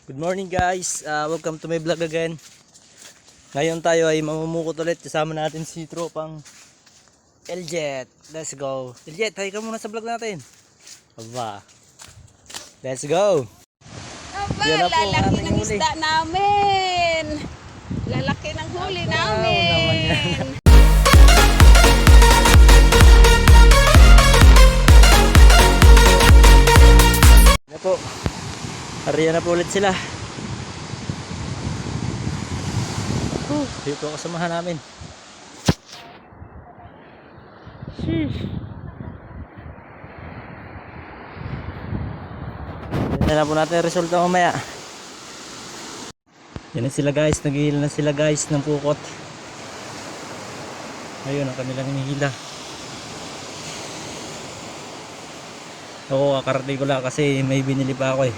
Good morning guys, welcome to my vlog again. Ngayon tayo ay mamumukot ulit. Kasama natin si tropang Eljet. Let's go Eljet, hi ka muna sa vlog natin. Aba, let's go. Aba, Yan na po ang lalaki ating ng huli. isda namin. Lalaki ng huli namin. naman yan. Yan po, ariyan na po ulit sila. Yun po kasamahan namin. Yan na po natin yung resulta mamaya. Yan na sila guys, naghihila na sila guys ng pukot. Ayun ang kanilang hinihila. Ako kakarating ko lang kasi may binili pa ako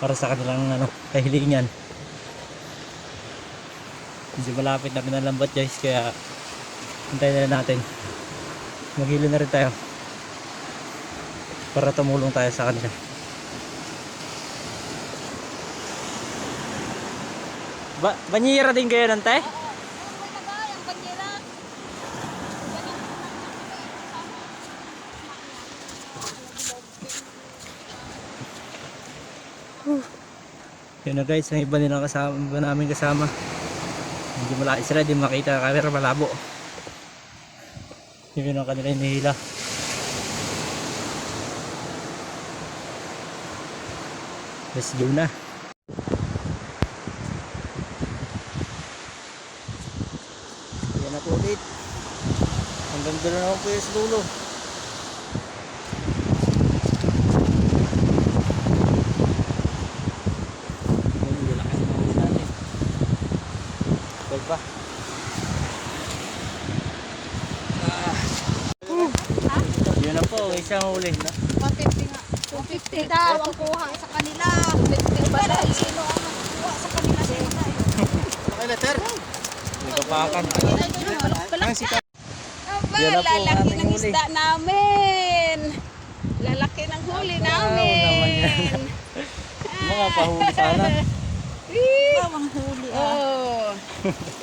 para sa kanilang kahilingan. Medyo malapit na pinalambat guys, kaya hintayin na natin. Maghilo na rin tayo para tumulong tayo sa kanila. Banyera din kayo nante? Yun na guys, ang iba nilang kasama, iba namin kasama. Hindi malaki sila, hindi makita camera, malabo. Yun ang kanila hinihila. Let's go na. Yan na po ulit. Hanggang doon na po yung sa dulo. Pa. Yun na po, isang huli na. 150 nga. 250 daw ang kuha sa kanila. 250 ba daw? Sino ang kuha sa kanila? Okay, letter. May kapakan. Aba, Yan na po ang lalaki ating ng huli. isda namin. Lalaki ng huli namin. Mga pahuli sana. Bawang huli oh.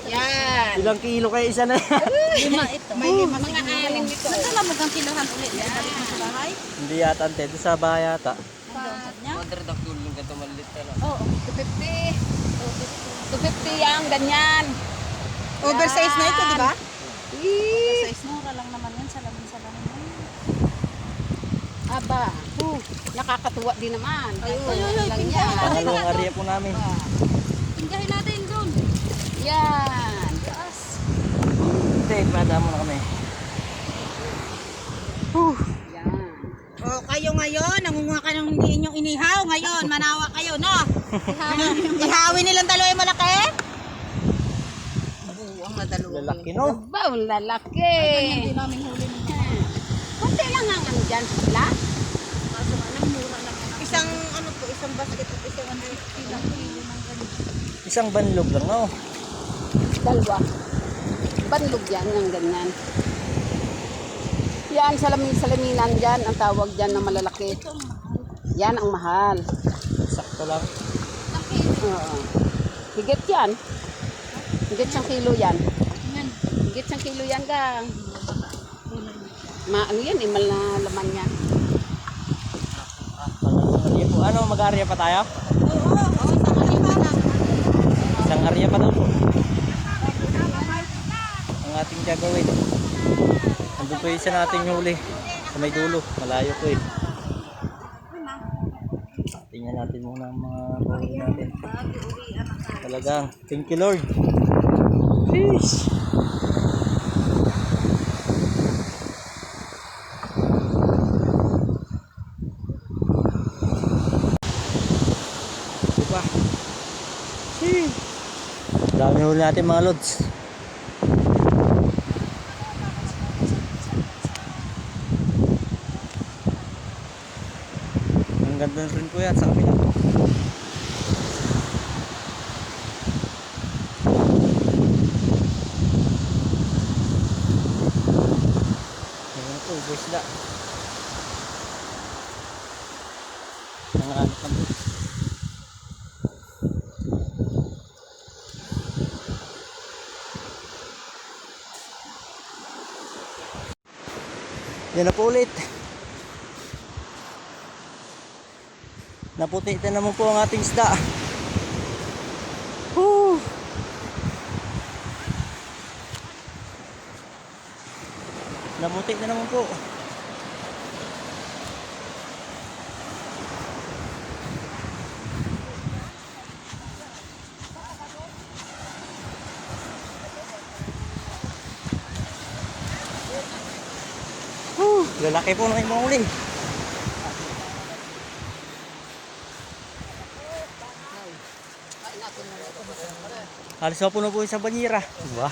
Yan. Ilang kilo kayo isa na? Lima ito. May lima. Mga aling nito. Nagdala mo kang kilohan ulit. Balik mo sa bahay. Hindi yata ante, doon sa bahay yata. Oo, 250. 250 yan, ganyan. Oversize na ito, di ba? Oversize. Mura lang naman yan. Salamin-salamin yan. Aba, nakakatuwa din naman. Ay, Lang yan. Pangalawang area po namin. Tinggahin natin doon. Yan. Taas. Hindi, padamo na kami. Yan. O, kayo ngayon, nangunguha ka ng hindi inyong inihaw. Ngayon, manawa kayo, no? Ihawin nilang dalawa yung malaki? Buwang na dalawa. Lalaki no? Aba, ang lalaki. Hindi namin huli nito. Kunti lang ang andyan sila. Kaso anong mura lang. Isang, ano po, isang basket at isang ilang kilo ng ganito. Isang banlog lang no? Dalawa. Banlog yan, ang ganyan. Yan, salaminan dyan, ang tawag dyan na malalaki. Yan ang mahal. Sakto lang. Oo. Higit yan. Higit siyang kilo yan. Higit siyang kilo yan gang. Ano yan, imal na laman yan. Pangalawang area po. Ano, mag-area pa tayo? Isang area pa daw po. Ang ating gagawin. Andun po isa nating huli. Sa may dulo. Malayo po eh. Tingnan natin muna ang mga huli natin. Talagang. Thank you Lord. Fish. Diba? Dami huli natin mga lods. Ang ganda rin po yan sa kapila. Ayan po, isda. Nanganap na po. Yan na po ulit. Naputi na naman po ang ating isda. Woo! Naputi na naman po. Lalaki po na yung mga uli. Halos na po yung sa banyera. Diba?